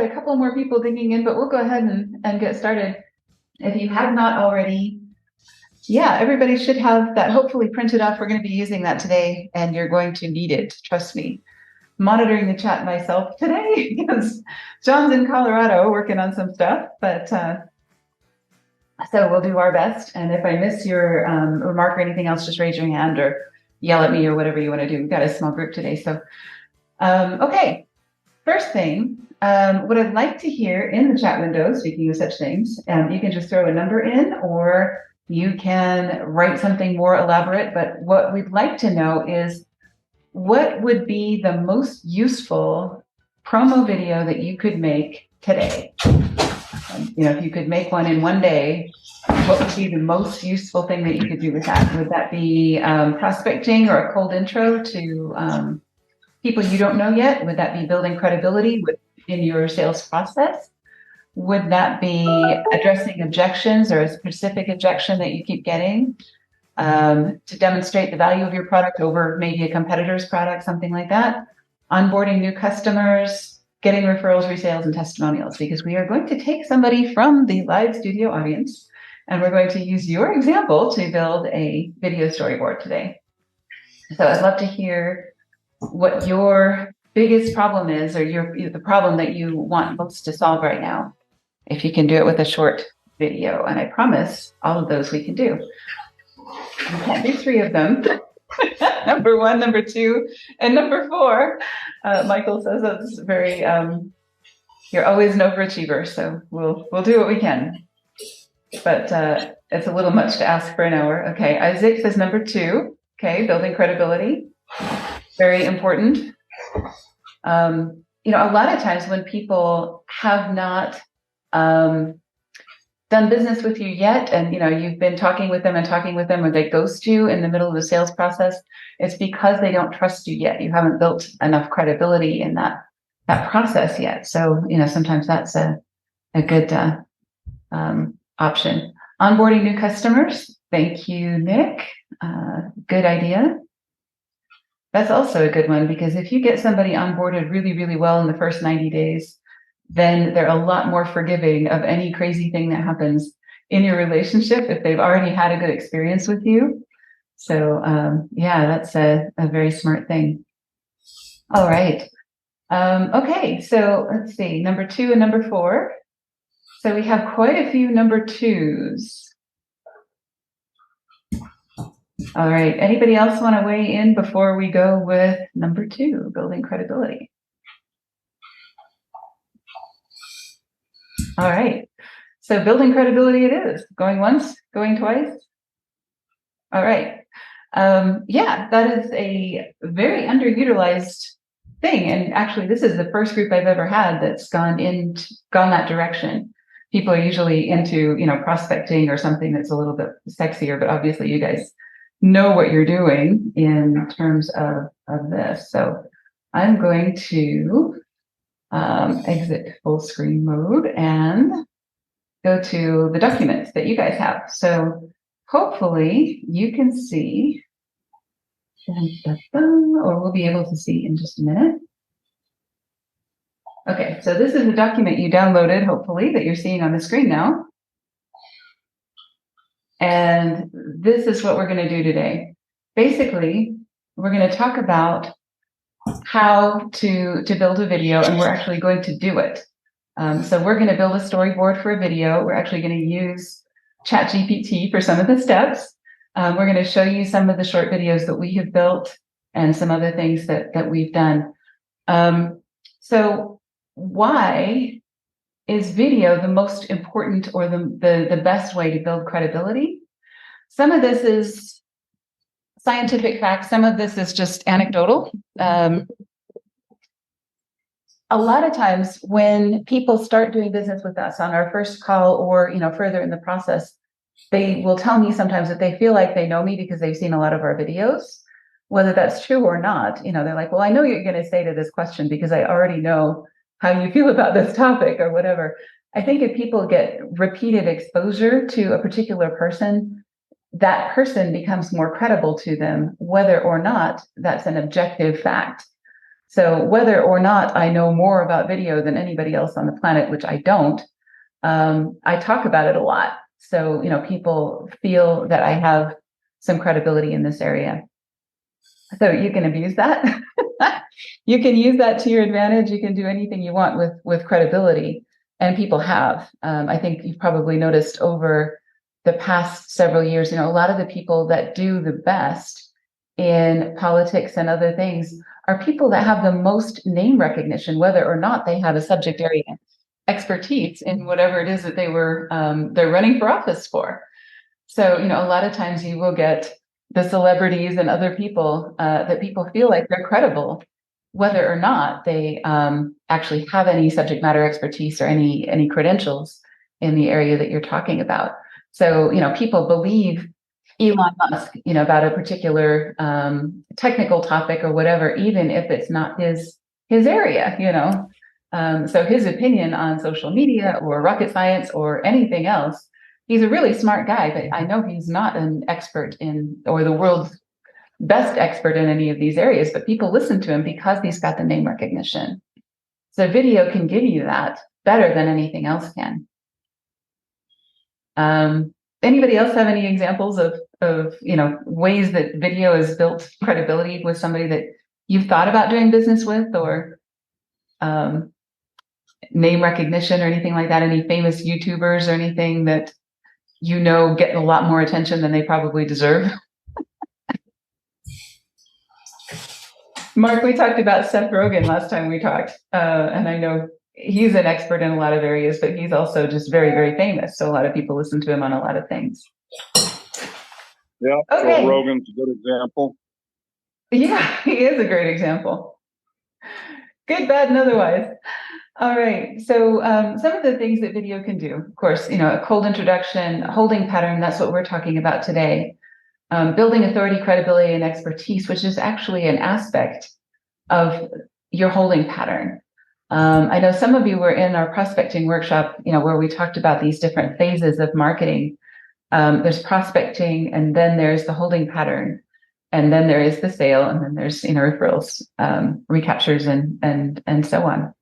got a couple more people digging in, but we'll go ahead and get started. If you have not already, yeah, everybody should have that hopefully printed off. We're going to be using that today, and you're going to need it. Trust me. Monitoring the chat myself today because John's in Colorado working on some stuff, but so we'll do our best. And if I miss your remark or anything else, just raise your hand or yell at me or whatever you want to do. We've got a small group today. So, okay. First thing, what I'd like to hear in the chat window, speaking of such things, you can just throw a number in or you can write something more elaborate. But what we'd like to know is what would be the most useful promo video that you could make today? If you could make one in one day, what would be the most useful thing that you could do with that? Would that be prospecting or a cold intro to people you don't know yet? Would that be building credibility in your sales process? Would that be addressing objections or a specific objection that you keep getting to demonstrate the value of your product over maybe a competitor's product, something like that? Onboarding new customers, getting referrals, resales, and testimonials, because we are going to take somebody from the live studio audience and we're going to use your example to build a video storyboard today. So I'd love to hear what your biggest problem is, or the problem that you want most to solve right now. If you can do it with a short video, and I promise all of those we can do. You can't do 3 of them. Number 1, number 2, and number 4. Michael says that's very. You're always an overachiever, so we'll do what we can. But it's a little much to ask for an hour. Okay, Isaac says number 2. Okay, building credibility. Very important. A lot of times when people have not done business with you yet, and you've been talking with them, or they ghost you in the middle of the sales process, it's because they don't trust you yet. You haven't built enough credibility in that process yet. So sometimes that's a good option. Onboarding new customers. Thank you, Nick. Good idea. That's also a good one, because if you get somebody onboarded really, really well in the first 90 days, then they're a lot more forgiving of any crazy thing that happens in your relationship if they've already had a good experience with you. So that's a very smart thing. All right. Okay, so let's see, number 2 and number 4. So we have quite a few number 2s. All right. Anybody else want to weigh in before we go with number 2, building credibility? All right. So building credibility it is. Going once, going twice. All right. That is a very underutilized thing. And actually, this is the first group I've ever had that's gone that direction. People are usually into, prospecting or something that's a little bit sexier, but obviously you guys know what you're doing in terms of this. So I'm going to exit full screen mode and go to the documents that you guys have. So hopefully you can see, or we'll be able to see in just a minute. Okay, so this is the document you downloaded, hopefully, that you're seeing on the screen now. And this is what we're going to do today. Basically, we're going to talk about how to build a video, and we're actually going to do it. So we're going to build a storyboard for a video. We're actually going to use ChatGPT for some of the steps. We're going to show you some of the short videos that we have built and some other things that we've done. So why is video the most important or the best way to build credibility? Some of this is scientific fact. Some of this is just anecdotal. A lot of times when people start doing business with us on our first call or further in the process, they will tell me sometimes that they feel like they know me because they've seen a lot of our videos. Whether that's true or not, they're like, well, I know what you're going to say to this question because I already know how you feel about this topic or whatever. I think if people get repeated exposure to a particular person, that person becomes more credible to them, whether or not that's an objective fact. So whether or not I know more about video than anybody else on the planet, which I don't, I talk about it a lot. So, people feel that I have some credibility in this area. So you can abuse that. You can use that to your advantage. You can do anything you want with credibility, and people have. I think you've probably noticed over the past several years, a lot of the people that do the best in politics and other things are people that have the most name recognition, whether or not they have a subject area expertise in whatever it is that they're running for office for. So, a lot of times you will get the celebrities and other people that people feel like they're credible, whether or not they actually have any subject matter expertise or any credentials in the area that you're talking about. So, people believe Elon Musk, about a particular technical topic or whatever, even if it's not his area, So his opinion on social media or rocket science or anything else, he's a really smart guy, but I know he's not an expert or the world's best expert in any of these areas, but people listen to him because he's got the name recognition. So video can give you that better than anything else can. Anybody else have any examples of ways that video has built credibility with somebody that you've thought about doing business with, or name recognition or anything like that? Any famous YouTubers or anything that get a lot more attention than they probably deserve? Mark, we talked about Seth Rogen last time we talked, and I know he's an expert in a lot of areas, but he's also just very, very famous. So a lot of people listen to him on a lot of things. Yeah, okay. So Rogan's a good example. Yeah, he is a great example. Good, bad, and otherwise. All right. So some of the things that video can do, of course, a cold introduction, a holding pattern, that's what we're talking about today. Building authority, credibility, and expertise, which is actually an aspect of your holding pattern. I know some of you were in our prospecting workshop, where we talked about these different phases of marketing. There's prospecting, and then there's the holding pattern, and then there is the sale, and then there's referrals, recaptures, and so on.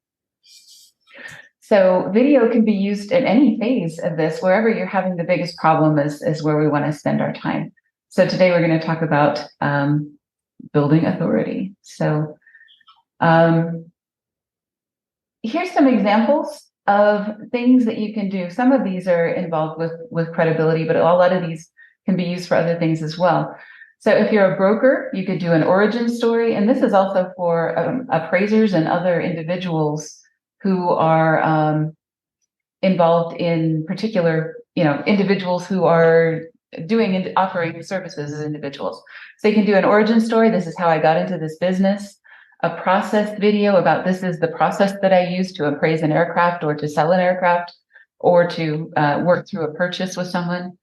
So video can be used in any phase of this. Wherever you're having the biggest problem is where we want to spend our time. So today we're going to talk about building authority. So here's some examples of things that you can do. Some of these are involved with credibility, but a lot of these can be used for other things as well. So if you're a broker, you could do an origin story. And this is also for appraisers and other individuals who are involved in particular, individuals who are doing and offering services as individuals. So you can do an origin story. This is how I got into this business. A process video about this is the process that I use to appraise an aircraft or to sell an aircraft or to work through a purchase with someone.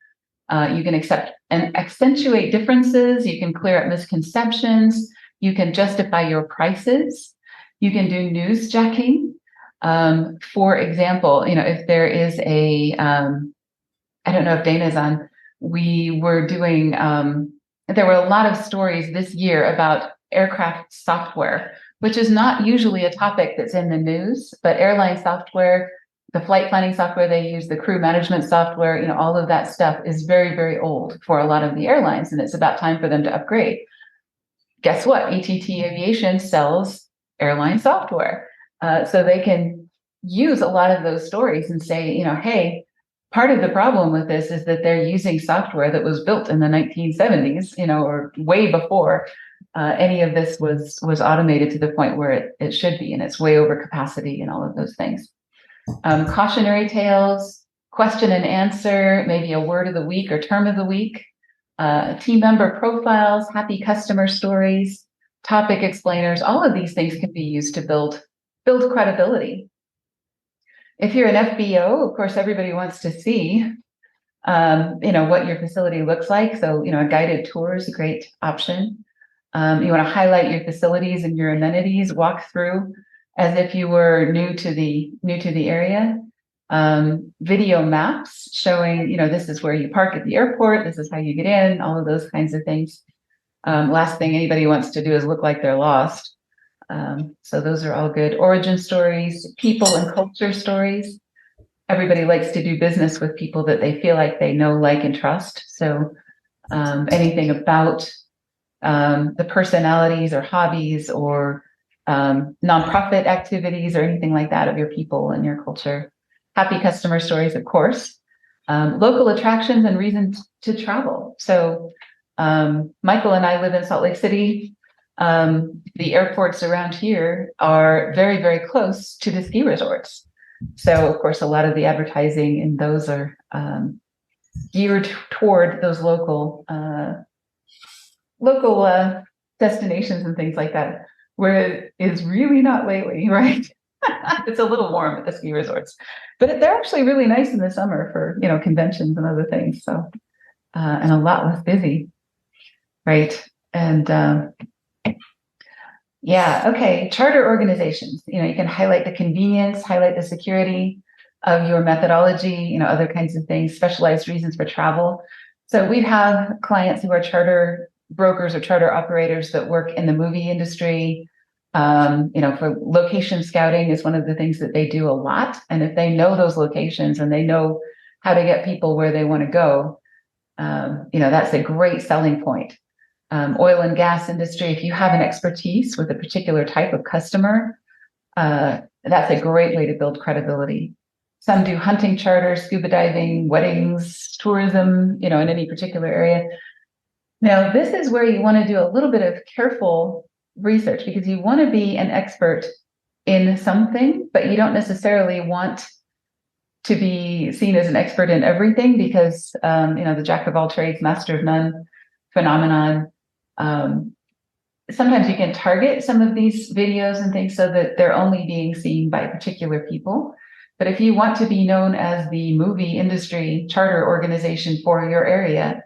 You can accept and accentuate differences. You can clear up misconceptions. You can justify your prices. You can do newsjacking. For example, if there is I don't know if Dana's on, we were doing, there were a lot of stories this year about aircraft software, which is not usually a topic that's in the news, but airline software, the flight planning software they use, the crew management software, all of that stuff is very, very old for a lot of the airlines, and it's about time for them to upgrade. Guess what? ATT Aviation sells airline software. So they can use a lot of those stories and say, hey, part of the problem with this is that they're using software that was built in the 1970s, or way before any of this was automated to the point where it should be, and it's way over capacity and all of those things. Cautionary tales, question and answer, maybe a word of the week or term of the week, team member profiles, happy customer stories, topic explainers. All of these things can be used to build credibility. If you're an FBO, of course, everybody wants to see, what your facility looks like. So, a guided tour is a great option. You want to highlight your facilities and your amenities, walk through as if you were new to the area. Video maps showing, this is where you park at the airport. This is how you get in, all of those kinds of things. Last thing anybody wants to do is look like they're lost. So those are all good. Origin stories, people and culture stories. Everybody likes to do business with people that they feel like they know, like, and trust. So anything about the personalities or hobbies or nonprofit activities or anything like that of your people and your culture. Happy customer stories, of course. Local attractions and reasons to travel. So Michael and I live in Salt Lake City. The airports around here are very, very close to the ski resorts. So, of course, a lot of the advertising in those are geared toward those local destinations and things like that, where it is really not lately, right? It's a little warm at the ski resorts, but they're actually really nice in the summer for, conventions and other things. So, and a lot less busy, right? And yeah, okay. Charter organizations, you can highlight the convenience, highlight the security of your methodology, other kinds of things, specialized reasons for travel. So we have clients who are charter brokers or charter operators that work in the movie industry. For location scouting is one of the things that they do a lot. And if they know those locations and they know how to get people where they want to go, that's a great selling point. Oil and gas industry, if you have an expertise with a particular type of customer, that's a great way to build credibility. Some do hunting charters, scuba diving, weddings, tourism, in any particular area. Now, this is where you want to do a little bit of careful research because you want to be an expert in something, but you don't necessarily want to be seen as an expert in everything because, the jack of all trades, master of none phenomenon. Sometimes you can target some of these videos and things so that they're only being seen by particular people. But if you want to be known as the movie industry charter organization for your area,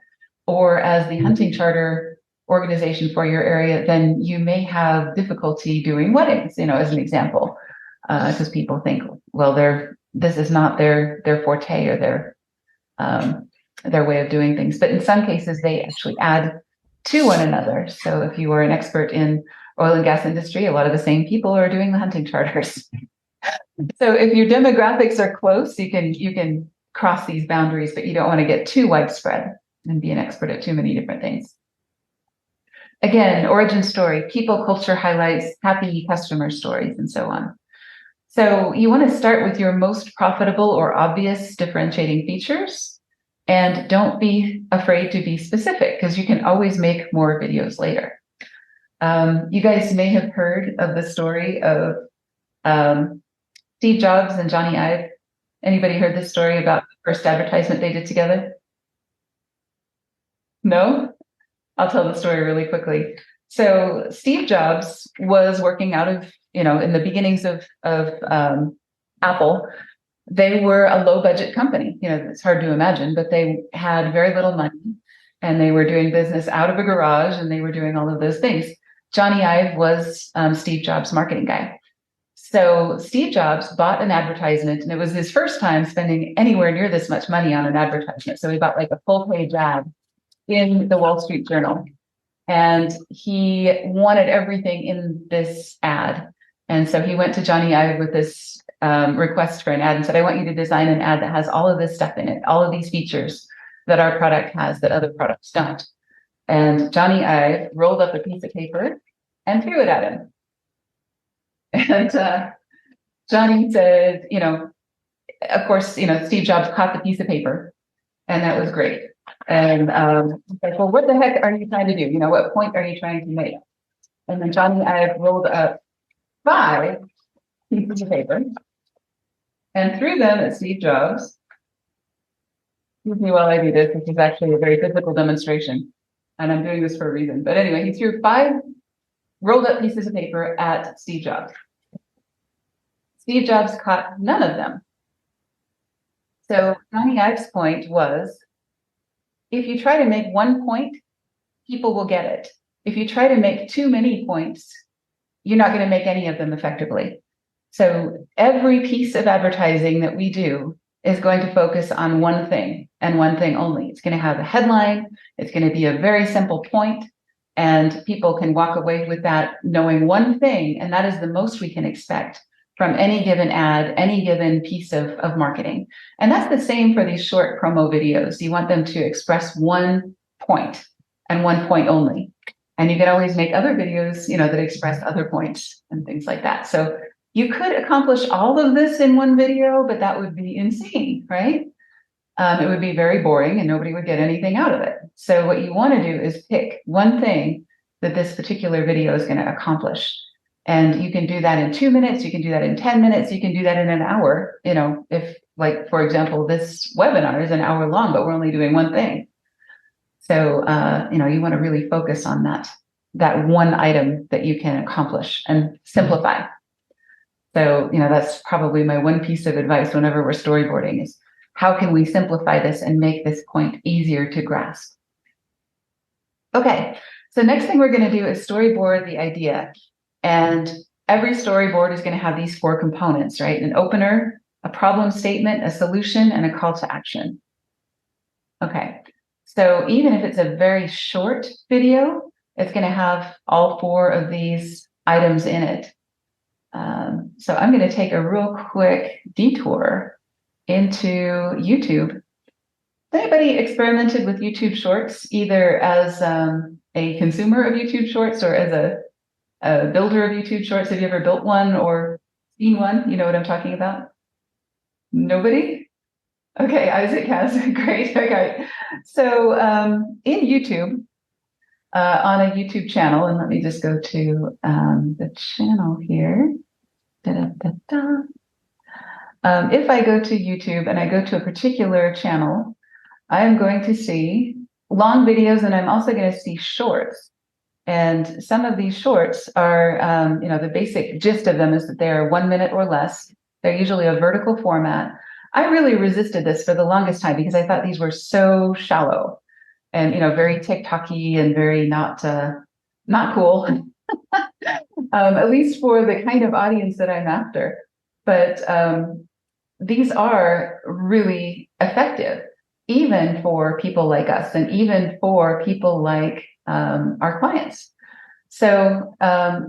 or as the hunting charter organization for your area, then you may have difficulty doing weddings, as an example, because people think, well, this is not their forte or their way of doing things. But in some cases, they actually add to one another. So if you are an expert in oil and gas industry, a lot of the same people are doing the hunting charters. So if your demographics are close, you can cross these boundaries, but you don't want to get too widespread and be an expert at too many different things. Again, origin story, people, culture highlights, happy customer stories, and so on. So you want to start with your most profitable or obvious differentiating features, and don't be afraid to be specific because you can always make more videos later. You guys may have heard of the story of Steve Jobs and Johnny Ive. Anybody heard this story about the first advertisement they did together? No? I'll tell the story really quickly. So Steve Jobs was working out of, in the beginnings of Apple. They were a low budget company. It's hard to imagine, but they had very little money and they were doing business out of a garage and they were doing all of those things. Johnny Ive was Steve Jobs' marketing guy. So Steve Jobs bought an advertisement and it was his first time spending anywhere near this much money on an advertisement. So he bought like a full-page ad in the Wall Street Journal. And he wanted everything in this ad. And so he went to Johnny Ive with this request for an ad and said, I want you to design an ad that has all of this stuff in it, all of these features that our product has that other products don't. And Johnny Ive rolled up a piece of paper and threw it at him. And Johnny said, of course, Steve Jobs caught the piece of paper and that was great. And he's like, well, what the heck are you trying to do? What point are you trying to make? And then Johnny Ive rolled up 5 pieces of paper and threw them at Steve Jobs. Excuse me while I do this, which is actually a very physical demonstration. And I'm doing this for a reason. But anyway, he threw 5 rolled up pieces of paper at Steve Jobs. Steve Jobs caught none of them. So Johnny Ive's point was, if you try to make one point, people will get it. If you try to make too many points, you're not going to make any of them effectively. So every piece of advertising that we do is going to focus on one thing and one thing only. It's going to have a headline. It's going to be a very simple point, And people can walk away with that knowing one thing, and that is the most we can expect from any given ad, any given piece of marketing. And that's the same for these short promo videos. You want them to express one point and one point only. And you can always make other videos, that express other points and things like that. So you could accomplish all of this in one video, but that would be insane, right? It would be very boring and nobody would get anything out of it. So what you want to do is pick one thing that this particular video is going to accomplish. And you can do that in 2 minutes, you can do that in 10 minutes, you can do that in an hour, if, like, for example, this webinar is an hour long, but we're only doing one thing. So, you want to really focus on that one item that you can accomplish and simplify. So, that's probably my one piece of advice whenever we're storyboarding is how can we simplify this and make this point easier to grasp? Okay, so next thing we're going to do is storyboard the idea. And every storyboard is going to have these 4 components, right? An opener, a problem statement, a solution, and a call to action. Okay, so even if it's a very short video, it's going to have all 4 of these items in it. So I'm going to take a real quick detour into YouTube. Has anybody experimented with YouTube Shorts, either as a consumer of YouTube Shorts or as a builder of YouTube Shorts? Have you ever built one or seen one? You know what I'm talking about? Nobody? Okay, Isaac has. Great. Okay. So in YouTube, on a YouTube channel, and let me just go to the channel here. If I go to YouTube and I go to a particular channel, I am going to see long videos, and I'm also going to see shorts. And some of these shorts are, the basic gist of them is that they're 1 minute or less. They're usually a vertical format. I really resisted this for the longest time because I thought these were so shallow and, very TikTok-y and very not cool, at least for the kind of audience that I'm after. But these are really effective, even for people like us and even for people like our clients. So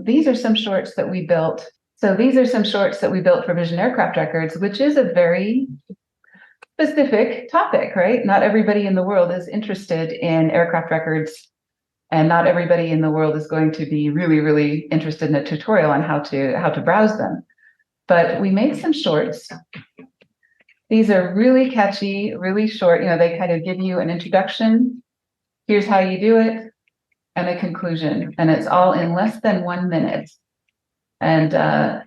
these are some shorts that we built. So these are some shorts that we built for Vision Aircraft Records, which is a very specific topic, right? Not everybody in the world is interested in aircraft records, and not everybody in the world is going to be really, really interested in a tutorial on how to browse them. But we made some shorts. These are really catchy, really short. They kind of give you an introduction. Here's how you do it, and a conclusion. And it's all in less than 1 minute. And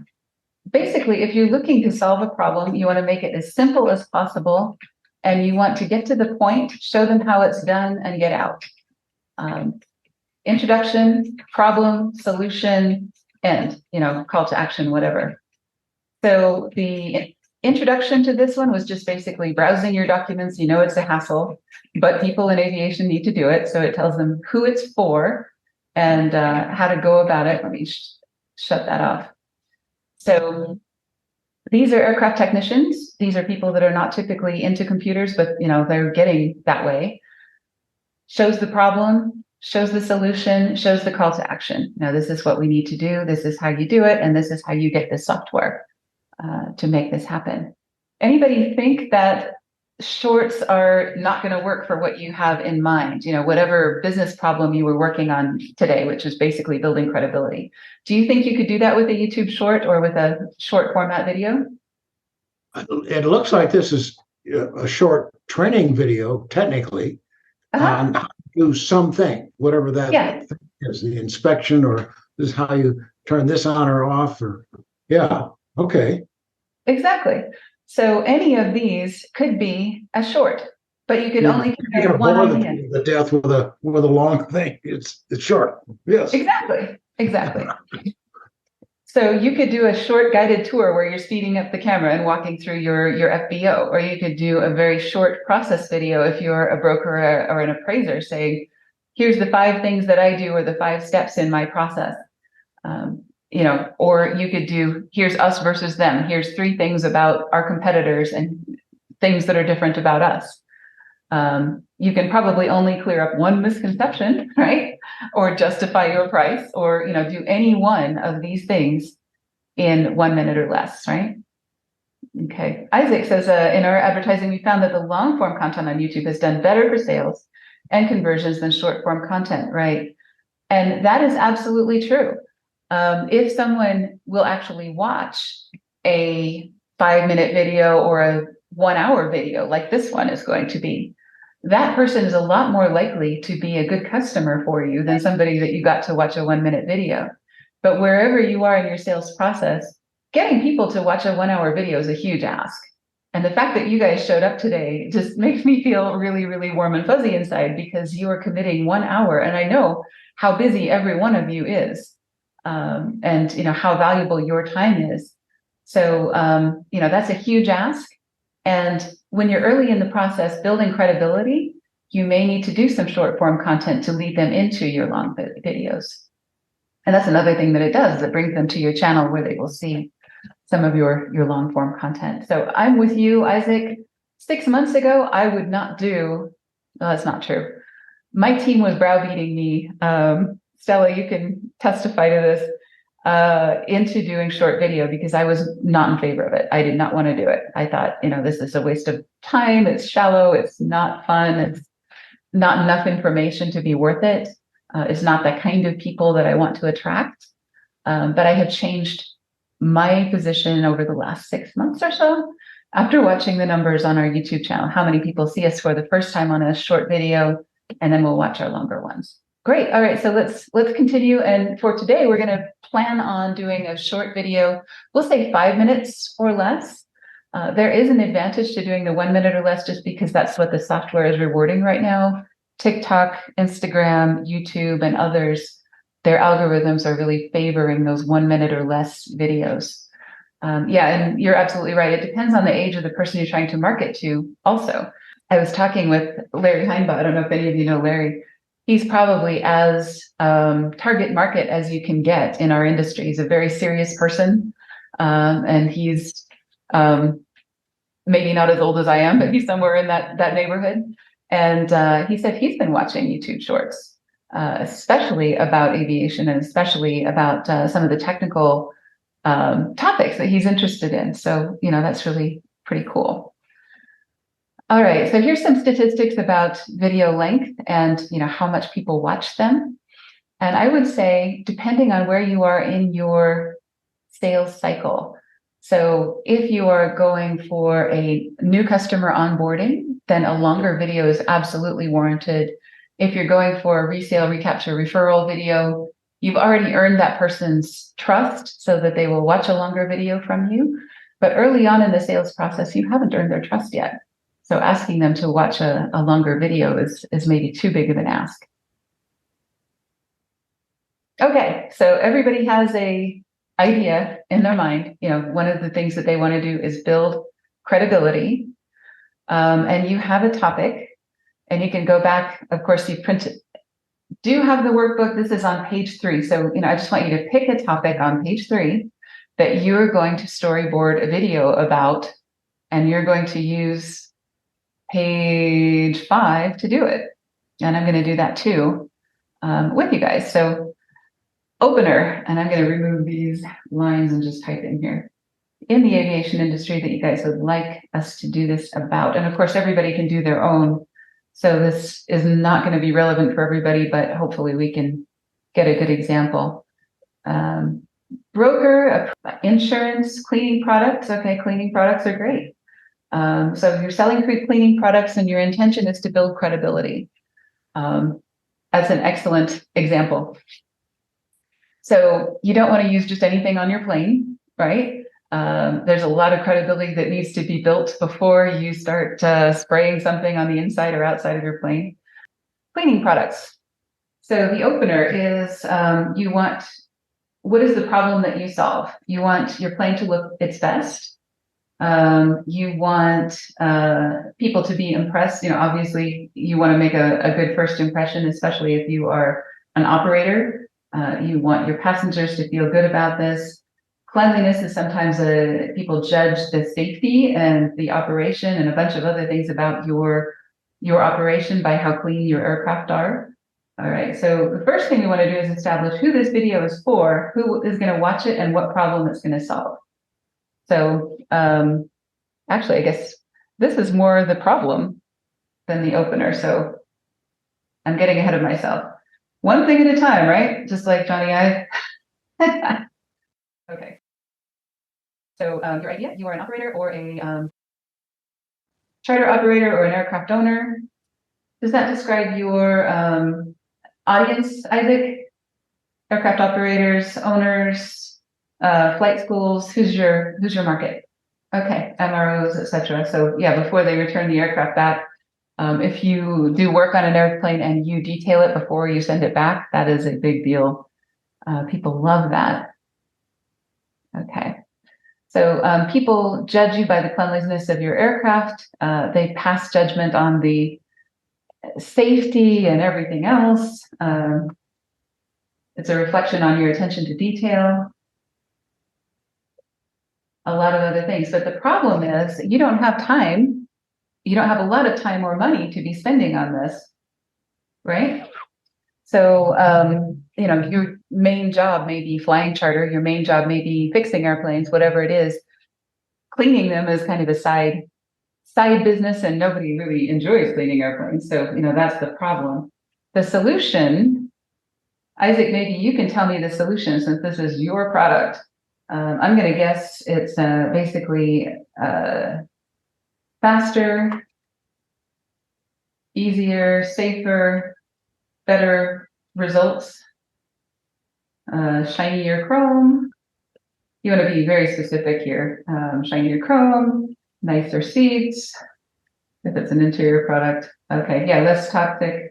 basically, if you're looking to solve a problem, you want to make it as simple as possible. And you want to get to the point, show them how it's done, and get out. Introduction, problem, solution, end, call to action, whatever. So the introduction to this one was just basically browsing your documents. It's a hassle, but people in aviation need to do it. So it tells them who it's for and how to go about it. Let me shut that off. So these are aircraft technicians. These are people that are not typically into computers, but they're getting that way. Shows the problem, shows the solution, shows the call to action. Now, this is what we need to do. This is how you do it. And this is how you get the software to make this happen. Anybody think that shorts are not going to work for what you have in mind? Whatever business problem you were working on today, which is basically building credibility. Do you think you could do that with a YouTube short or with a short format video? It looks like this is a short training video, technically, on how to do something, whatever that thing is, the inspection, or this is how you turn this on or off, or okay. Exactly. So any of these could be a short, but you can only compare one idea. The death with a long thing. It's short. Yes. Exactly. So you could do a short guided tour where you're speeding up the camera and walking through your FBO, or you could do a very short process video if you're a broker or an appraiser saying, here's the 5 things that I do or the 5 steps in my process. Or you could do, here's us versus them. Here's 3 things about our competitors and things that are different about us. You can probably only clear up one misconception, right? Or justify your price, or do any one of these things in 1 minute or less, right? Okay. Isaac says, in our advertising, we found that the long form content on YouTube has done better for sales and conversions than short form content, right? And that is absolutely true. If someone will actually watch a 5-minute video or a 1-hour video like this one is going to be, that person is a lot more likely to be a good customer for you than somebody that you got to watch a 1-minute video. But wherever you are in your sales process, getting people to watch a 1-hour video is a huge ask. And the fact that you guys showed up today just makes me feel really, really warm and fuzzy inside, because you are committing 1 hour. And I know how busy every one of you is, and how valuable your time is. So, that's a huge ask. And when you're early in the process building credibility, you may need to do some short form content to lead them into your long videos. And that's another thing that it does, is it brings them to your channel where they will see some of your long form content. So I'm with you, Isaac. 6 months ago, I would not do, well, that's not true. My team was browbeating me. Stella, you can testify to this, into doing short video, because I was not in favor of it. I did not want to do it. I thought, this is a waste of time. It's shallow. It's not fun. It's not enough information to be worth it. It's not the kind of people that I want to attract. But I have changed my position over the last 6 months or so, after watching the numbers on our YouTube channel, how many people see us for the first time on a short video, and then we'll watch our longer ones. Great. All right. So let's continue. And for today, we're going to plan on doing a short video. We'll say 5 minutes or less. There is an advantage to doing the 1 minute or less, just because that's what the software is rewarding right now. TikTok, Instagram, YouTube, and others, their algorithms are really favoring those 1 minute or less videos. And you're absolutely right. It depends on the age of the person you're trying to market to also. I was talking with Larry Heinbaugh. I don't know if any of you know Larry. He's probably as target market as you can get in our industry. He's a very serious person, and he's maybe not as old as I am, but he's somewhere in that neighborhood. And he said he's been watching YouTube shorts, especially about aviation, and especially about some of the technical topics that he's interested in. So, that's really pretty cool. All right, so here's some statistics about video length and how much people watch them. And I would say, depending on where you are in your sales cycle. So if you are going for a new customer onboarding, then a longer video is absolutely warranted. If you're going for a resale, recapture, referral video, you've already earned that person's trust so that they will watch a longer video from you. But early on in the sales process, you haven't earned their trust yet. So asking them to watch a longer video is maybe too big of an ask. Okay, so everybody has a idea in their mind. One of the things that they want to do is build credibility. And you have a topic, and you can go back. Of course, you do have the workbook. This is on page 3. So, I just want you to pick a topic on page 3 that you're going to storyboard a video about, and you're going to use page 5 to do it. And I'm going to do that too with you guys. So opener, and I'm going to remove these lines and just type in here, in the aviation industry that you guys would like us to do this about. And of course, everybody can do their own. So this is not going to be relevant for everybody, but hopefully we can get a good example. Broker, insurance, cleaning products. Okay, cleaning products are great. So if you're selling cleaning products and your intention is to build credibility, that's an excellent example. So you don't want to use just anything on your plane, right? There's a lot of credibility that needs to be built before you start spraying something on the inside or outside of your plane. Cleaning products. So the opener is what is the problem that you solve? You want your plane to look its best. You want people to be impressed. Obviously you want to make a good first impression, especially if you are an operator. You want your passengers to feel good about this. Cleanliness is sometimes people judge the safety and the operation and a bunch of other things about your your operation by how clean your aircraft are. All right, so the first thing we want to do is establish who this video is for, who is going to watch it, and what problem it's going to solve. So actually, I guess this is more the problem than the opener, so I'm getting ahead of myself. One thing at a time, right? Just like Johnny Ive. Okay. So your idea, you are an operator or a charter operator or an aircraft owner. Does that describe your audience, Isaac? Aircraft operators, owners, flight schools, who's your market? Okay, MROs, etc. So yeah, before they return the aircraft back, if you do work on an airplane and you detail it before you send it back, that is a big deal. People love that. Okay. So people judge you by the cleanliness of your aircraft. They pass judgment on the safety and everything else. It's a reflection on your attention to detail. A lot of other things. But the problem is you don't have time. You don't have a lot of time or money to be spending on this, right? So, your main job may be flying charter. Your main job may be fixing airplanes, whatever it is. Cleaning them is kind of a side business, and nobody really enjoys cleaning airplanes. So, that's the problem. The solution, Isaac, maybe you can tell me the solution since this is your product. I'm going to guess it's basically faster, easier, safer, better results, shinier chrome. You want to be very specific here. Shinier chrome, nicer seats, if it's an interior product. Okay, yeah, less toxic,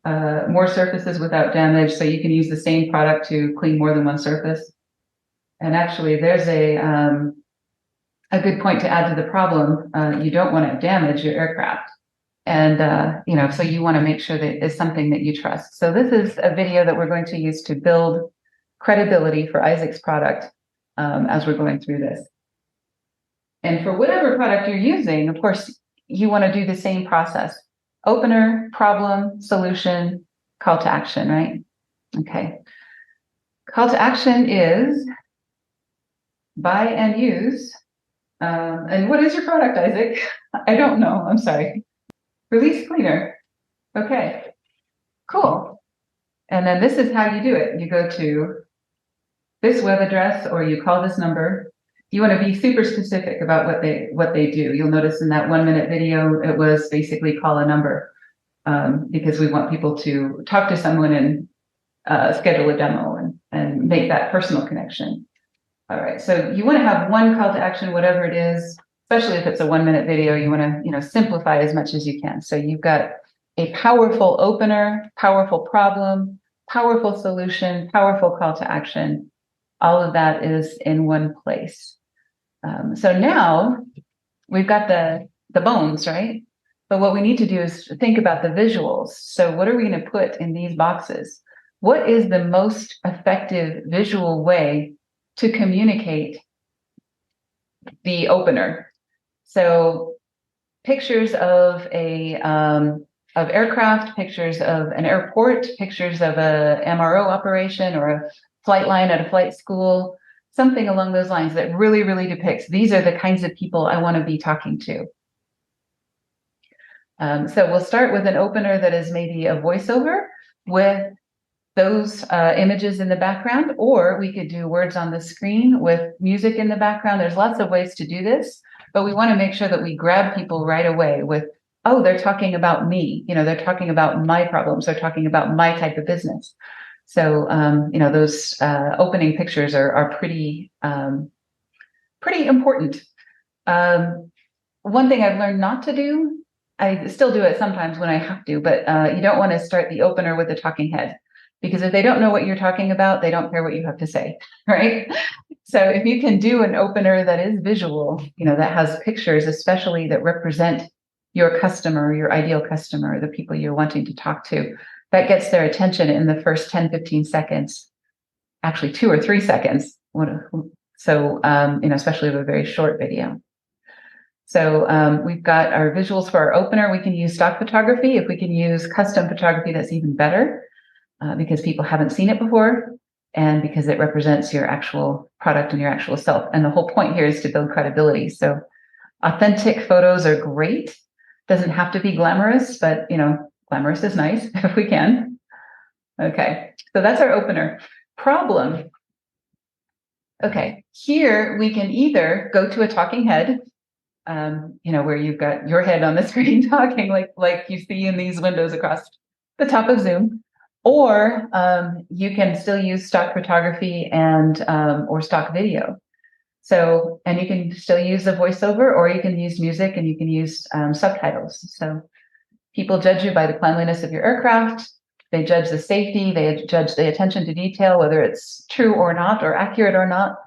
more surfaces without damage, so you can use the same product to clean more than one surface. And actually, there's a good point to add to the problem. You don't want to damage your aircraft. And, so you want to make sure that it's something that you trust. So this is a video that we're going to use to build credibility for Isaac's product as we're going through this. And for whatever product you're using, of course, you want to do the same process. Opener, problem, solution, call to action, right? Okay. Call to action is buy and use. And what is your product, Isaac? I don't know. I'm sorry. Release cleaner. Okay, cool. And then this is how you do it. You go to this web address or you call this number. You want to be super specific about what they do. You'll notice in that 1 minute video, it was basically call a number because we want people to talk to someone and schedule a demo and make that personal connection. All right, so you want to have one call to action, whatever it is. Especially if it's a 1 minute video, you want to, simplify as much as you can. So you've got a powerful opener, powerful problem, powerful solution, powerful call to action. All of that is in one place. So now we've got the bones, right? But what we need to do is think about the visuals. So what are we going to put in these boxes? What is the most effective visual way to communicate the opener? So pictures of of aircraft, pictures of an airport, pictures of a MRO operation or a flight line at a flight school, something along those lines that really, really depicts these are the kinds of people I want to be talking to. So we'll start with an opener that is maybe a voiceover with those images in the background, or we could do words on the screen with music in the background. There's lots of ways to do this. But we want to make sure that we grab people right away with, oh, they're talking about me. They're talking about my problems. They're talking about my type of business. So, those opening pictures are pretty important. One thing I've learned not to do, I still do it sometimes when I have to, but you don't want to start the opener with a talking head. Because if they don't know what you're talking about, they don't care what you have to say, right? So if you can do an opener that is visual, that has pictures, especially that represent your customer, your ideal customer, the people you're wanting to talk to, that gets their attention in the first 10, 15 seconds, actually 2 or 3 seconds. So, especially with a very short video. So we've got our visuals for our opener. We can use stock photography. If we can use custom photography, that's even better because people haven't seen it before and because it represents your actual product and your actual self. And the whole point here is to build credibility. So authentic photos are great. Doesn't have to be glamorous, but glamorous is nice if we can. Okay, so that's our opener. Problem. Okay, here we can either go to a talking head, where you've got your head on the screen talking like you see in these windows across the top of Zoom, or you can still use stock photography and or stock video. So, and you can still use a voiceover, or you can use music, and you can use subtitles. So people judge you by the cleanliness of your aircraft. They judge the safety. They judge the attention to detail, whether it's true or not, or accurate or not.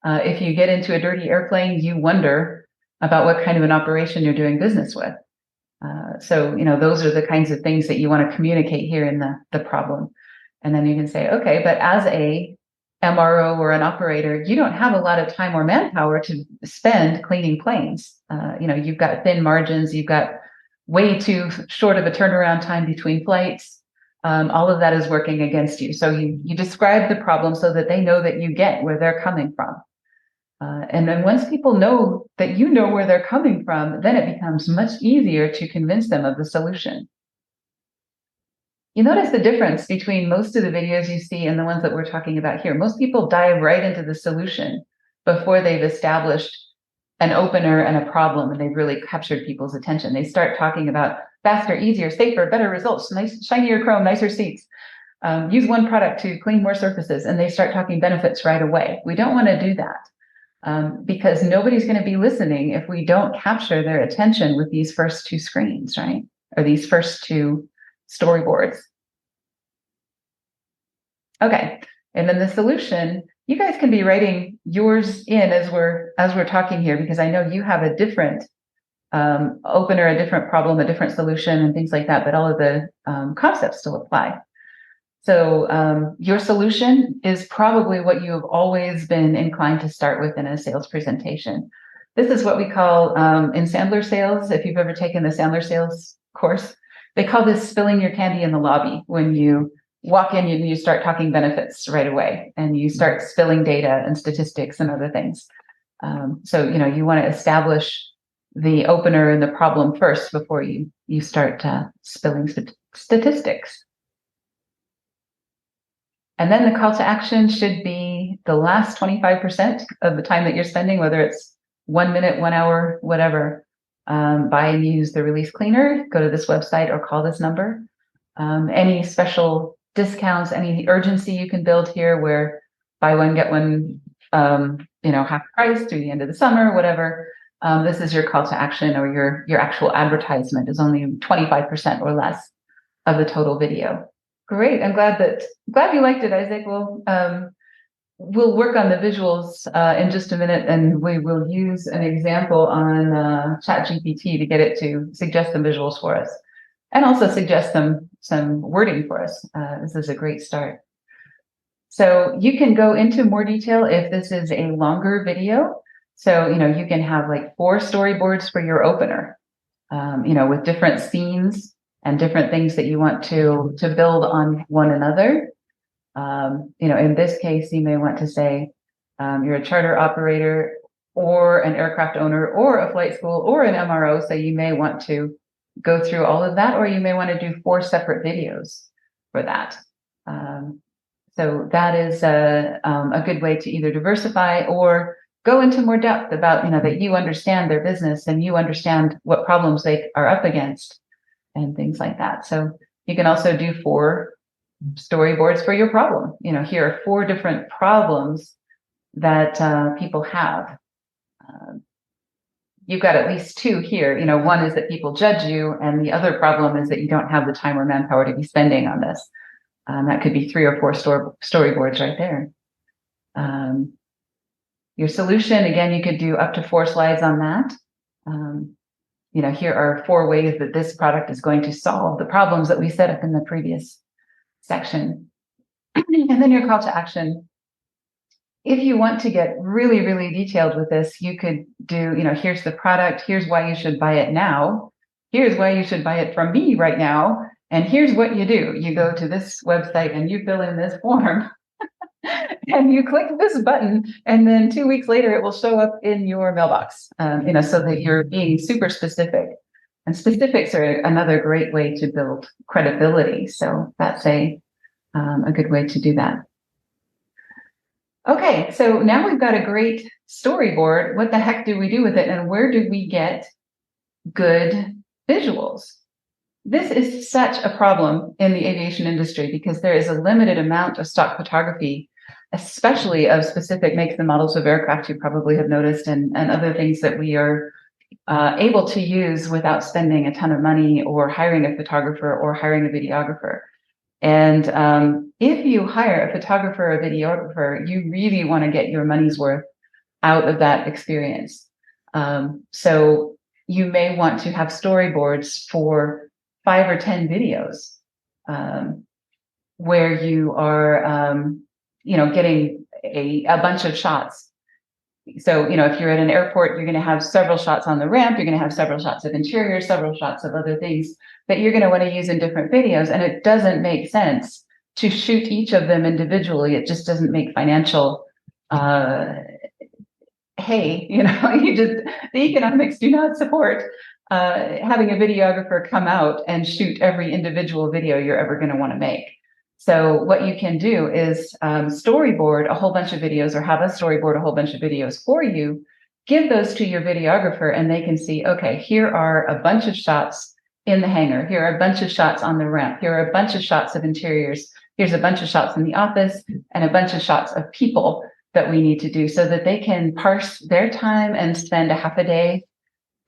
If you get into a dirty airplane, you wonder about what kind of an operation you're doing business with. So, those are the kinds of things that you want to communicate here in the problem. And then you can say, okay, but as a MRO or an operator, you don't have a lot of time or manpower to spend cleaning planes. You've got thin margins, you've got way too short of a turnaround time between flights. All of that is working against you. So you describe the problem so that they know that you get where they're coming from. And then once people know that you know where they're coming from, then it becomes much easier to convince them of the solution. You notice the difference between most of the videos you see and the ones that we're talking about here. Most people dive right into the solution before they've established an opener and a problem, and they've really captured people's attention. They start talking about faster, easier, safer, better results, nice, shinier chrome, nicer seats. Use one product to clean more surfaces, and they start talking benefits right away. We don't want to do that because nobody's going to be listening if we don't capture their attention with these first two screens, right? Or these first two storyboards. Okay, and then the solution, you guys can be writing yours in as we're talking here, because I know you have a different opener, a different problem, a different solution, and things like that, but all of the concepts still apply. So your solution is probably what you have always been inclined to start with in a sales presentation. This is what we call in Sandler sales, if you've ever taken the Sandler sales course, they call this spilling your candy in the lobby. When you walk in and you start talking benefits right away, and you start spilling data and statistics and other things. So you want to establish the opener and the problem first before you start spilling statistics. And then the call to action should be the last 25% of the time that you're spending, whether it's 1 minute, 1 hour, whatever. Buy and use the release cleaner, go to this website or call this number. Any special discounts, any urgency you can build here where buy one, get one, half price through the end of the summer, whatever. This is your call to action, or your actual advertisement is only 25% or less of the total video. Great. I'm glad you liked it, Isaac. We'll work on the visuals in just a minute, and we will use an example on ChatGPT to get it to suggest some visuals for us, and also suggest some wording for us. This is a great start. So you can go into more detail if this is a longer video. So you can have like 4 storyboards for your opener, with different scenes and different things that you want to build on one another. In this case, you may want to say you're a charter operator or an aircraft owner or a flight school or an MRO. So you may want to go through all of that, or you may want to do 4 separate videos for that. So that is a good way to either diversify or go into more depth about, that you understand their business and you understand what problems they are up against and things like that. So you can also do 4 storyboards for your problem. Here are 4 different problems that people have. You've got at least 2 here. One is that people judge you, and the other problem is that you don't have the time or manpower to be spending on this. That could be 3 or 4 storyboards right there. Your solution, again, you could do up to 4 slides on that. Here are 4 ways that this product is going to solve the problems that we set up in the previous section. And then your call to action. if you want to get really, really detailed with this, you could do, here's the product, here's why you should buy it now, here's why you should buy it from me right now, and here's what you do. You go to this website and you fill in this form and you click this button, and then 2 weeks later it will show up in your mailbox, so that you're being super specific. And specifics are another great way to build credibility. So that's a good way to do that. Okay, so now we've got a great storyboard. What the heck do we do with it, and where do we get good visuals? This is such a problem in the aviation industry because there is a limited amount of stock photography, especially of specific makes and models of aircraft you probably have noticed, and other things that we are able to use without spending a ton of money or hiring a photographer or hiring a videographer. And if you hire a photographer or a videographer, you really want to get your money's worth out of that experience. So you may want to have storyboards for 5 or 10 videos where you are, getting a bunch of shots. So, if you're at an airport, you're going to have several shots on the ramp, you're going to have several shots of interior, several shots of other things that you're going to want to use in different videos. And it doesn't make sense to shoot each of them individually. It just doesn't make financial, the economics do not support having a videographer come out and shoot every individual video you're ever going to want to make. So what you can do is storyboard a whole bunch of videos, or have us storyboard a whole bunch of videos for you, give those to your videographer, and they can see, okay, here are a bunch of shots in the hangar, here are a bunch of shots on the ramp, here are a bunch of shots of interiors, here's a bunch of shots in the office, and a bunch of shots of people that we need to do, so that they can parse their time and spend a half a day.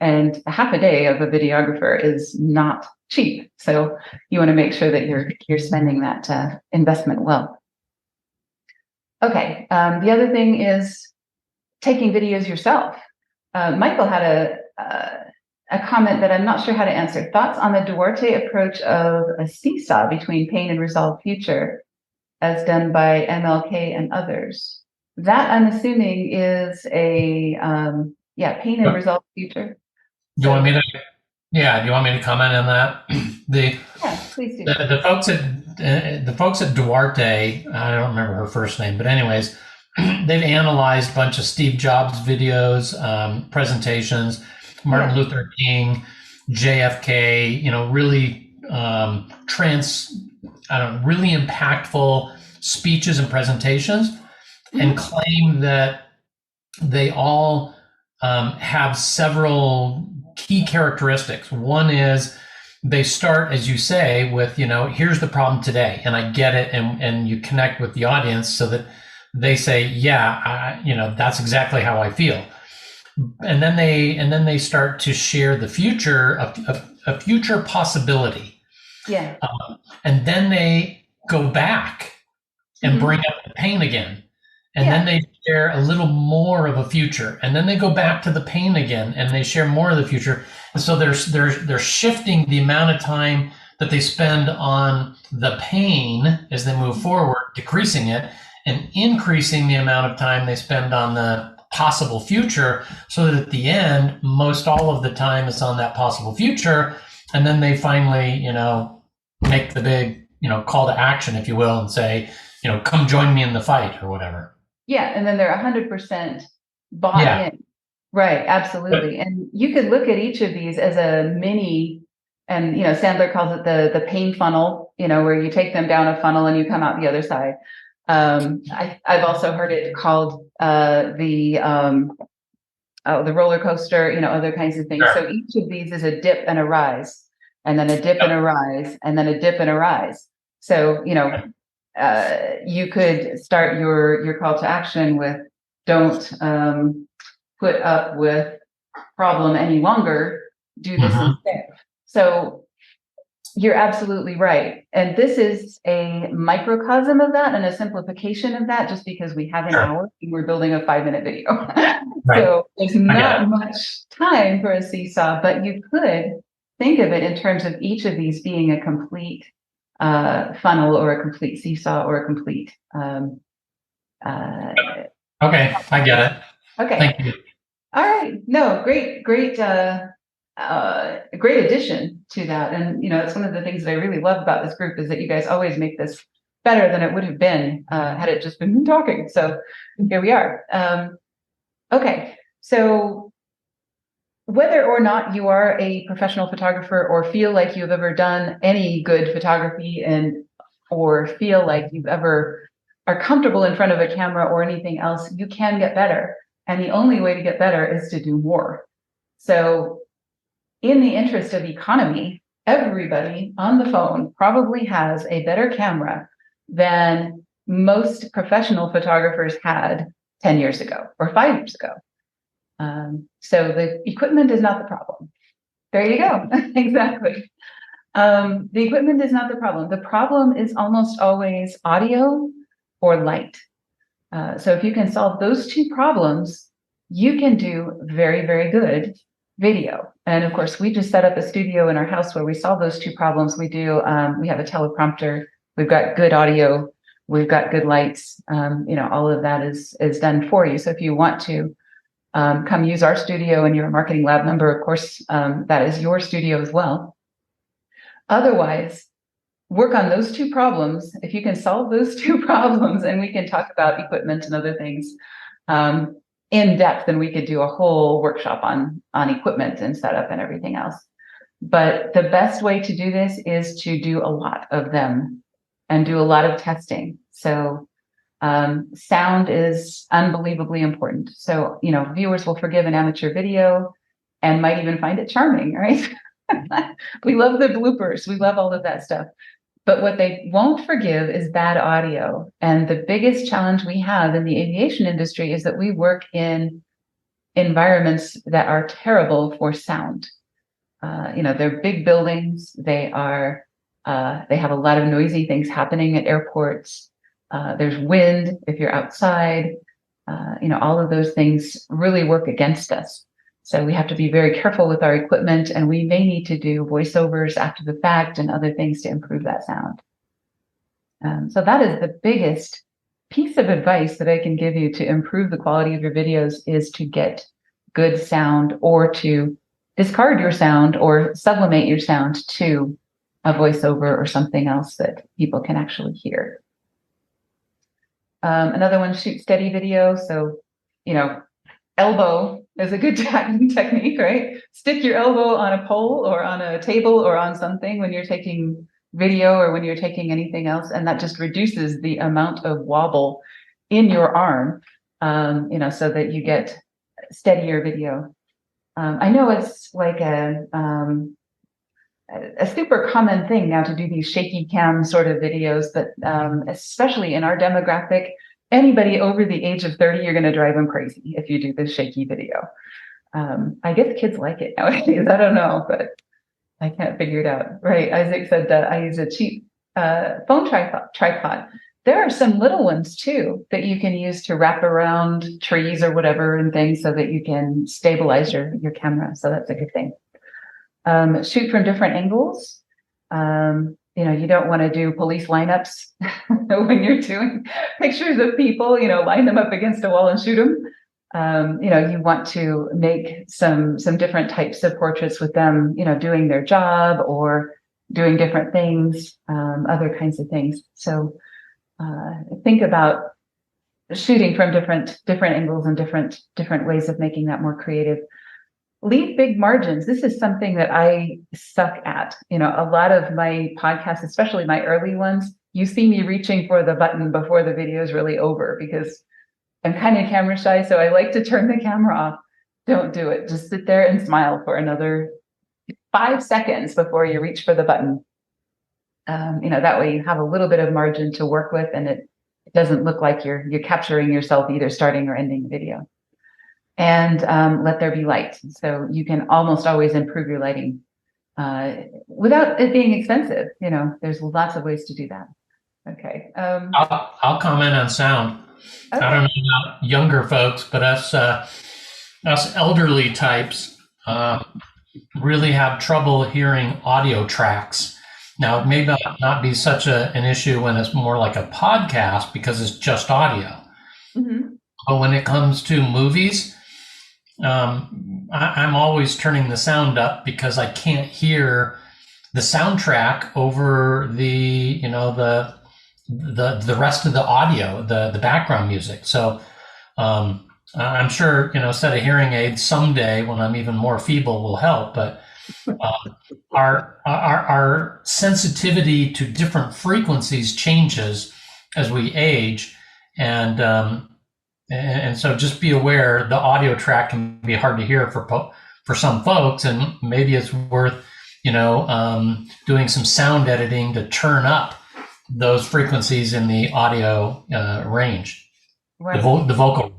And a half a day of a videographer is not cheap. So you want to make sure that you're spending that investment well. Okay, the other thing is taking videos yourself. Michael had a comment that I'm not sure how to answer. Thoughts on the Duarte approach of a seesaw between pain and resolve future as done by MLK and others? That, I'm assuming, is a pain and resolve future. Do you want me to comment on that? Please do. The folks at Duarte, I don't remember her first name, but anyways, they've analyzed a bunch of Steve Jobs videos, presentations, Martin Luther King, JFK, really really impactful speeches and presentations, and claim that they all have several key characteristics. One is they start, as you say, with, here's the problem today, and I get it, and you connect with the audience so that they say, that's exactly how I feel. And then they start to share the future, a future possibility. Yeah. And then they go back and bring up the pain again. And then they share a little more of a future, and then they go back to the pain again, and they share more of the future. And so they're shifting the amount of time that they spend on the pain as they move forward, decreasing it, and increasing the amount of time they spend on the possible future, so that at the end, most all of the time is on that possible future. And then they finally, make the big, call to action, if you will, and say, come join me in the fight or whatever. Yeah, and then they're 100% bought in. Right, absolutely. And you could look at each of these as a mini, and Sandler calls it the pain funnel, where you take them down a funnel and you come out the other side. I've also heard it called the roller coaster, other kinds of things. Sure. So each of these is a dip and a rise, and then a dip and a rise, and then a dip and a rise. So, you could start your call to action with, don't put up with problem any longer, do this instead. So you're absolutely right. And this is a microcosm of that and a simplification of that, just because we have an hour and we're building a 5-minute video. Right. So there's not much time for a seesaw, but you could think of it in terms of each of these being a complete funnel, or a complete seesaw, or a complete Okay, I get it. Okay. Thank you. All right. No, great, great addition to that. And, it's one of the things that I really love about this group is that you guys always make this better than it would have been had it just been talking. So here we are. Okay. So whether or not you are a professional photographer or feel like you've ever done any good photography or feel like you've ever are comfortable in front of a camera or anything else, you can get better. And the only way to get better is to do more. So in the interest of economy, everybody on the phone probably has a better camera than most professional photographers had 10 years ago or 5 years ago. So the equipment is not the problem. There you go. Exactly. The equipment is not the problem. The problem is almost always audio or light. So if you can solve those two problems, you can do very, very good video. And of course, we just set up a studio in our house where we solve those two problems. We have a teleprompter. We've got good audio. We've got good lights. All of that is done for you. So if you want to come use our studio and you're a Marketing Lab member, of course, that is your studio as well. Otherwise, work on those two problems. If you can solve those two problems, and we can talk about equipment and other things in depth, and we could do a whole workshop on equipment and setup and everything else. But the best way to do this is to do a lot of them and do a lot of testing. So sound is unbelievably important. So, viewers will forgive an amateur video and might even find it charming, right? We love the bloopers. We love all of that stuff. But what they won't forgive is bad audio. And the biggest challenge we have in the aviation industry is that we work in environments that are terrible for sound. They're big buildings. They have a lot of noisy things happening at airports. There's wind if you're outside. All of those things really work against us. So we have to be very careful with our equipment, and we may need to do voiceovers after the fact and other things to improve that sound. So that is the biggest piece of advice that I can give you to improve the quality of your videos, is to get good sound, or to discard your sound or sublimate your sound to a voiceover or something else that people can actually hear. Another one, shoot steady video. So, elbow is a good technique, right? Stick your elbow on a pole or on a table or on something when you're taking video or when you're taking anything else, and that just reduces the amount of wobble in your arm, so that you get steadier video. I know it's like a super common thing now to do these shaky cam sort of videos, but especially in our demographic, anybody over the age of 30, you're going to drive them crazy if you do this shaky video. I guess kids like it nowadays. I don't know, but I can't figure it out. Right. Isaac said that I use a cheap phone tripod. There are some little ones too that you can use to wrap around trees or whatever and things so that you can stabilize your camera. So that's a good thing. Shoot from different angles. You don't want to do police lineups when you're doing pictures of people, line them up against a wall and shoot them. You want to make some different types of portraits with them, doing their job or doing different things, other kinds of things. So think about shooting from different angles and different ways of making that more creative. Leave big margins. This is something that I suck at. A lot of my podcasts, especially my early ones, you see me reaching for the button before the video is really over because I'm kind of camera shy. So I like to turn the camera off. Don't do it. Just sit there and smile for another 5 seconds before you reach for the button. That way you have a little bit of margin to work with, and it doesn't look like you're capturing yourself either starting or ending the video. And let there be light. So you can almost always improve your lighting without it being expensive. There's lots of ways to do that. Okay. I'll comment on sound. Okay. I don't know about younger folks, but us elderly types really have trouble hearing audio tracks. Now, it may not be such an issue when it's more like a podcast because it's just audio. Mm-hmm. But when it comes to movies, I'm always turning the sound up because I can't hear the soundtrack over the rest of the audio, the background music. So I'm sure, a set of hearing aids someday when I'm even more feeble will help, but our sensitivity to different frequencies changes as we age, and so just be aware the audio track can be hard to hear for some folks, and maybe it's worth doing some sound editing to turn up those frequencies in the audio range, Right. the vocal.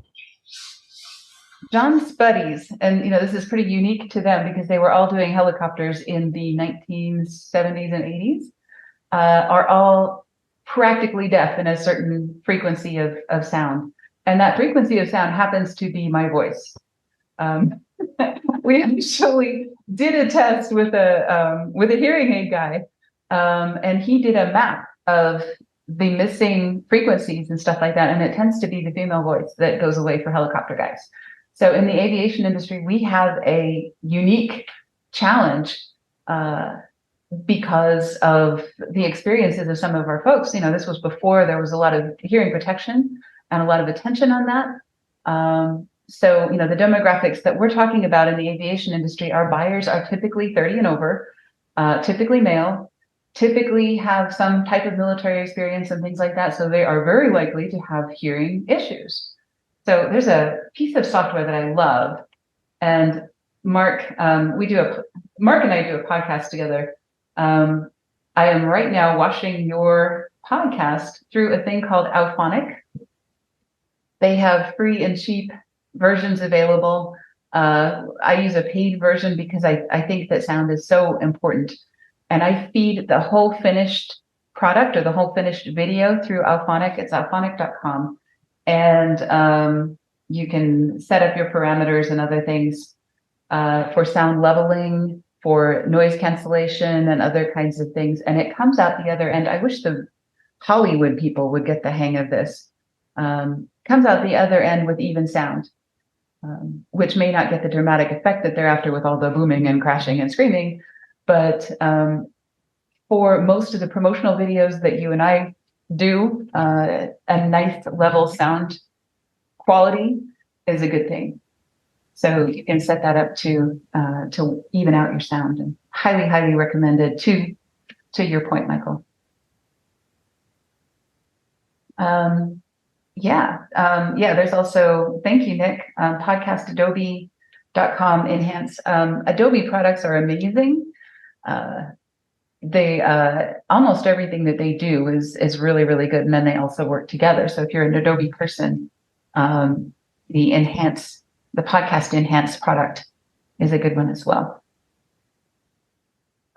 John's buddies, and this is pretty unique to them because they were all doing helicopters in the 1970s and 80s, are all practically deaf in a certain frequency of sound. And that frequency of sound happens to be my voice. We actually did a test with a hearing aid guy, and he did a map of the missing frequencies and stuff like that. And it tends to be the female voice that goes away for helicopter guys. So in the aviation industry, we have a unique challenge because of the experiences of some of our folks. This was before there was a lot of hearing protection and a lot of attention on that. So the demographics that we're talking about in the aviation industry, our buyers are typically 30 and over, typically male, typically have some type of military experience and things like that. So they are very likely to have hearing issues. So there's a piece of software that I love, and Mark and I do a podcast together. I am right now watching your podcast through a thing called Auphonic. They have free and cheap versions available. I use a paid version because I think that sound is so important. And I feed the whole finished product or the whole finished video through Auphonic. It's auphonic.com. And you can set up your parameters and other things for sound leveling, for noise cancellation, and other kinds of things. And it comes out the other end. I wish the Hollywood people would get the hang of this. Comes out the other end with even sound, which may not get the dramatic effect that they're after with all the booming and crashing and screaming. But for most of the promotional videos that you and I do, a nice level sound quality is a good thing. So you can set that up to even out your sound, and highly, highly recommended to your point, Michael. There's also, thank you, Nick, podcastadobe.com enhance. Adobe products are amazing. They almost everything that they do is really, really good. And then they also work together. So if you're an Adobe person, the podcast enhance product is a good one as well.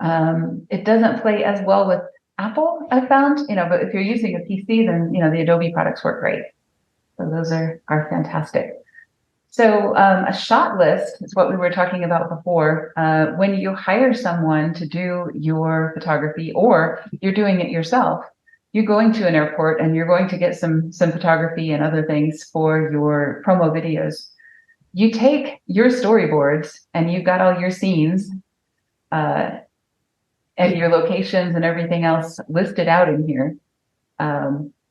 It doesn't play as well with Apple, I found, but if you're using a PC, then, the Adobe products work great. So those are fantastic. So a shot list is what we were talking about before. When you hire someone to do your photography, or you're doing it yourself, you're going to an airport and you're going to get some photography and other things for your promo videos. You take your storyboards and you've got all your scenes and your locations and everything else listed out in here.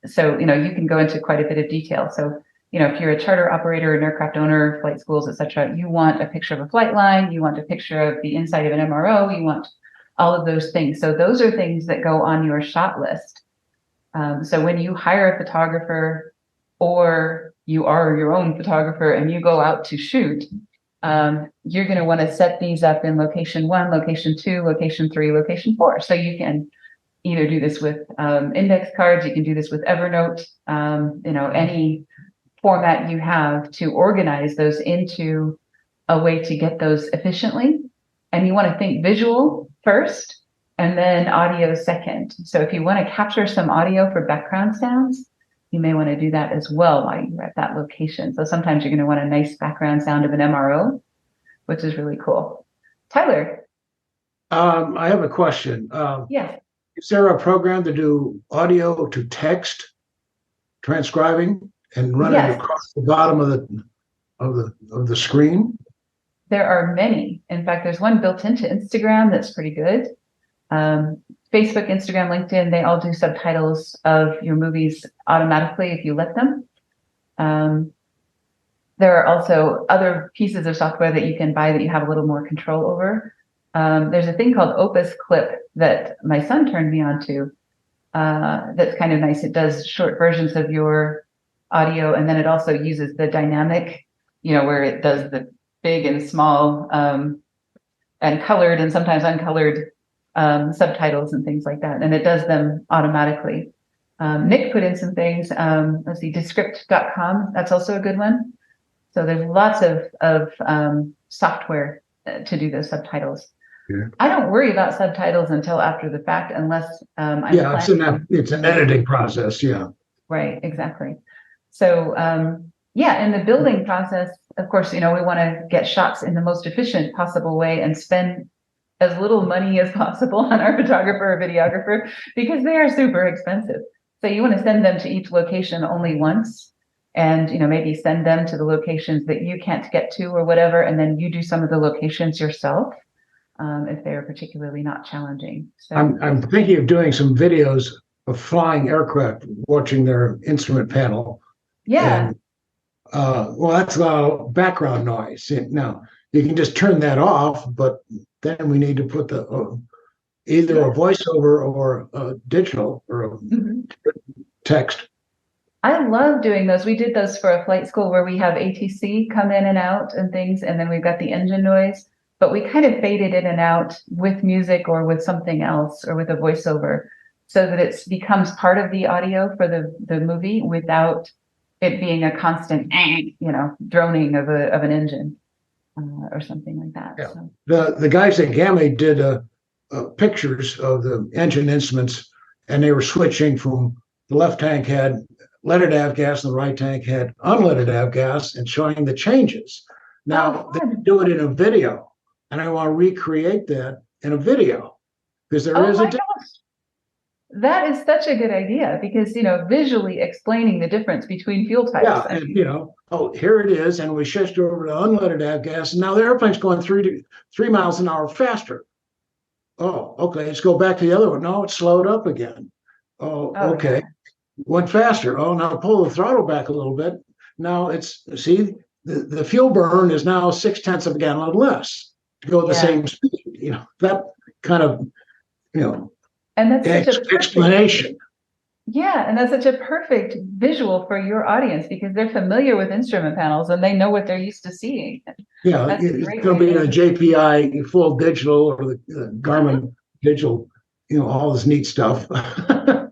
So, you can go into quite a bit of detail. So, if you're a charter operator, an aircraft owner, flight schools, et cetera, you want a picture of a flight line, you want a picture of the inside of an MRO, you want all of those things. So those are things that go on your shot list. So when you hire a photographer, or you are your own photographer and you go out to shoot, you're going to want to set these up in location 1, location 2, location 3, location 4. So you can either do this with index cards, you can do this with Evernote, any format you have to organize those into a way to get those efficiently. And you want to think visual first and then audio second. So if you want to capture some audio for background sounds, you may want to do that as well while you're at that location. So sometimes you're going to want a nice background sound of an MRO, which is really cool. Tyler. I have a question. Yes. Is there a program to do audio to text transcribing? and run it across the bottom of the screen? There are many. In fact, there's one built into Instagram that's pretty good. Facebook, Instagram, LinkedIn, they all do subtitles of your movies automatically if you let them. There are also other pieces of software that you can buy that you have a little more control over. There's a thing called Opus Clip that my son turned me on to. That's kind of nice. It does short versions of your audio, and then it also uses the dynamic, where it does the big and small and colored and sometimes uncolored subtitles and things like that. And it does them automatically. Nick put in some things. Let's see, Descript.com. That's also a good one. So there's lots of software to do those subtitles. Yeah. I don't worry about subtitles until after the fact, unless it's an editing process. Yeah. Right. Exactly. So in the building process, of course, we want to get shots in the most efficient possible way and spend as little money as possible on our photographer or videographer because they are super expensive. So you want to send them to each location only once, and maybe send them to the locations that you can't get to or whatever, and then you do some of the locations yourself if they're particularly not challenging. So I'm thinking of doing some videos of flying aircraft, watching their instrument panel. Yeah. And, that's a lot of background noise. Now you can just turn that off, but then we need to put the either a voiceover or a digital or a text. I love doing those. We did those for a flight school where we have ATC come in and out and things, and then we've got the engine noise, but we kind of faded in and out with music or with something else or with a voiceover so that it becomes part of the audio for the movie without it being a constant, droning of an engine or something like that. Yeah. So. The guys at Gamma did pictures of the engine instruments, and they were switching from the left tank had leaded avgas and the right tank had unleaded avgas and showing the changes. Now they do it in a video, and I want to recreate that in a video because there is a difference. That is such a good idea because, visually explaining the difference between fuel types. Yeah, and, here it is, and we switched over to unleaded avgas, and now the airplane's going 3 miles an hour faster. Oh, okay, let's go back to the other one. No, it's slowed up again. Oh, okay. Yeah. Went faster. Oh, now pull the throttle back a little bit. Now the fuel burn is now 0.6 of a gallon less to go at the same speed. That kind of, and that's such a explanation. Yeah, and that's such a perfect visual for your audience because they're familiar with instrument panels and they know what they're used to seeing. Yeah, it's going to be a JPI full digital or the Garmin digital, all this neat stuff.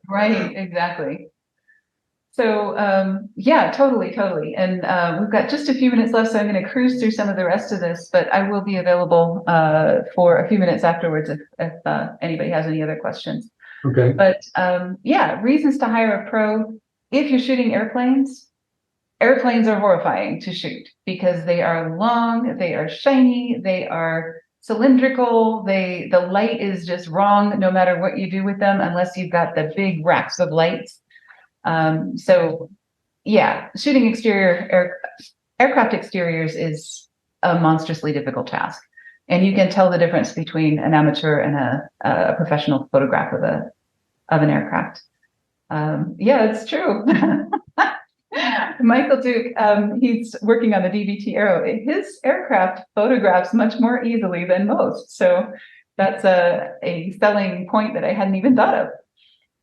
Right, exactly. So, totally. And we've got just a few minutes left, so I'm going to cruise through some of the rest of this, but I will be available for a few minutes afterwards if anybody has any other questions. Okay. But reasons to hire a pro. If you're shooting airplanes are horrifying to shoot because they are long, they are shiny, they are cylindrical, the light is just wrong no matter what you do with them unless you've got the big racks of lights. Shooting aircraft exteriors is a monstrously difficult task. And you can tell the difference between an amateur and a professional photograph of an aircraft. It's true. Michael Duke, he's working on the DBT Aero. His aircraft photographs much more easily than most. So that's a selling point that I hadn't even thought of.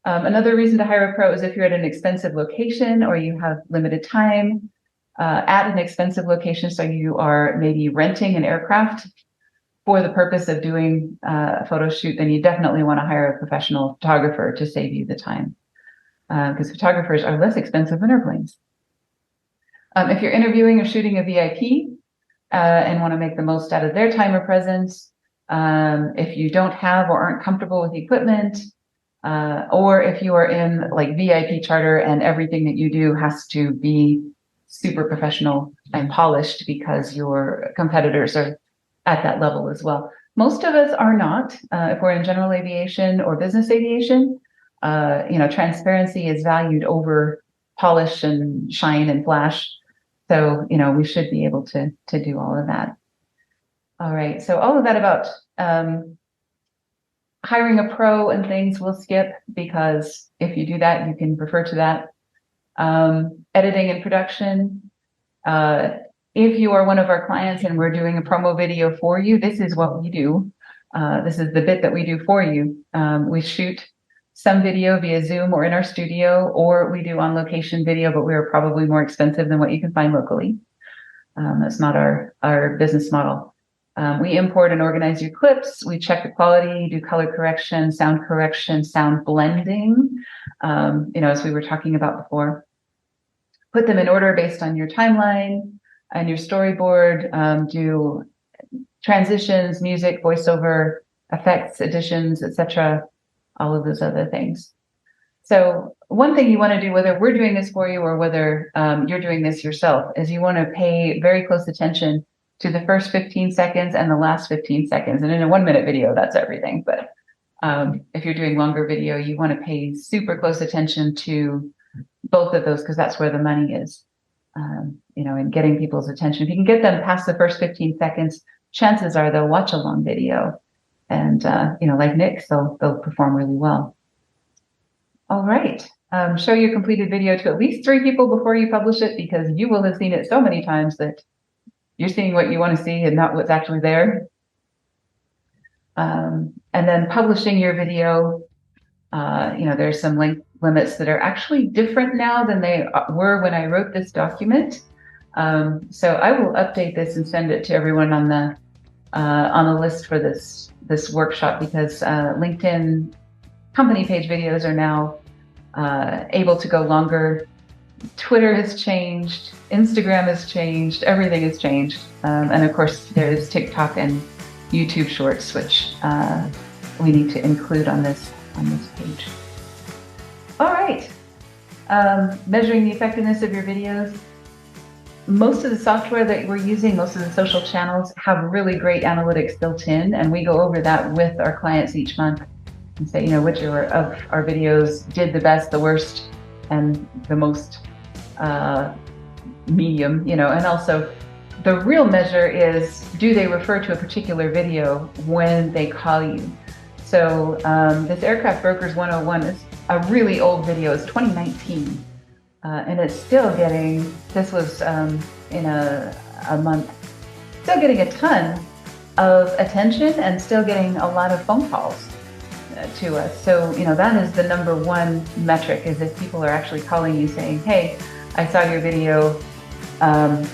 Another reason to hire a pro is if you're at an expensive location or you have limited time at an expensive location. So you are maybe renting an aircraft for the purpose of doing a photo shoot, then you definitely want to hire a professional photographer to save you the time because photographers are less expensive than airplanes. If you're interviewing or shooting a VIP and want to make the most out of their time or presence, if you don't have or aren't comfortable with equipment, or if you are in like VIP charter and everything that you do has to be super professional and polished because your competitors are at that level as well. Most of us are not. If we're in general aviation or business aviation, transparency is valued over polish and shine and flash. So, we should be able to do all of that. All right. So all of that about hiring a pro and things we'll skip, because if you do that, you can refer to that. Editing and production. If you are one of our clients and we're doing a promo video for you, this is what we do. This is the bit that we do for you. We shoot some video via Zoom or in our studio, or we do on location video, but we are probably more expensive than what you can find locally. That's not our business model. We import and organize your clips. We check the quality, do color correction, sound blending, as we were talking about before. Put them in order based on your timeline and your storyboard, do transitions, music, voiceover, effects, additions, etc., all of those other things. So one thing you want to do, whether we're doing this for you or whether you're doing this yourself, is you want to pay very close attention to the first 15 seconds and the last 15 seconds. And in a 1-minute video, that's everything. But if you're doing longer video, you want to pay super close attention to both of those, because that's where the money is, in getting people's attention. If you can get them past the first 15 seconds, chances are they'll watch a long video. And, like Nick, they'll perform really well. All right. Show your completed video to at least 3 people before you publish it, because you will have seen it so many times that you're seeing what you want to see and not what's actually there. And then publishing your video, there's some length limits that are actually different now than they were when I wrote this document. So I will update this and send it to everyone on the list for this workshop, because LinkedIn company page videos are now able to go longer. Twitter has changed, Instagram has changed, everything has changed. And of course, there's TikTok and YouTube Shorts, which we need to include on this page. All right. Measuring the effectiveness of your videos. Most of the software that we're using, most of the social channels have really great analytics built in, and we go over that with our clients each month and say, which of our videos did the best, the worst, and the most medium, and also the real measure is, do they refer to a particular video when they call you? So this Aircraft Brokers 101 is a really old video. It's 2019. And it's still getting, this was in a month, still getting a ton of attention and still getting a lot of phone calls to us. So, that is the #1 metric, is if people are actually calling you saying, hey, I saw your video,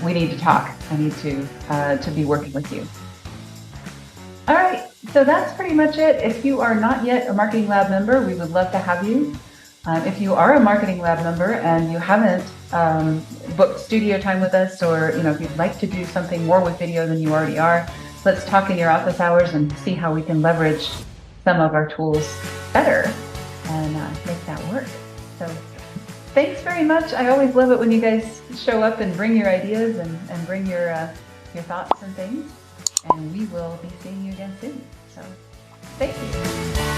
we need to talk. I need to be working with you. All right, so that's pretty much it. If you are not yet a Marketing Lab member, we would love to have you. If you are a Marketing Lab member and you haven't booked studio time with us, or if you'd like to do something more with video than you already are, let's talk in your office hours and see how we can leverage some of our tools better and make that work. So thanks very much. I always love it when you guys show up and bring your ideas and bring your thoughts and things. And we will be seeing you again soon. So thank you.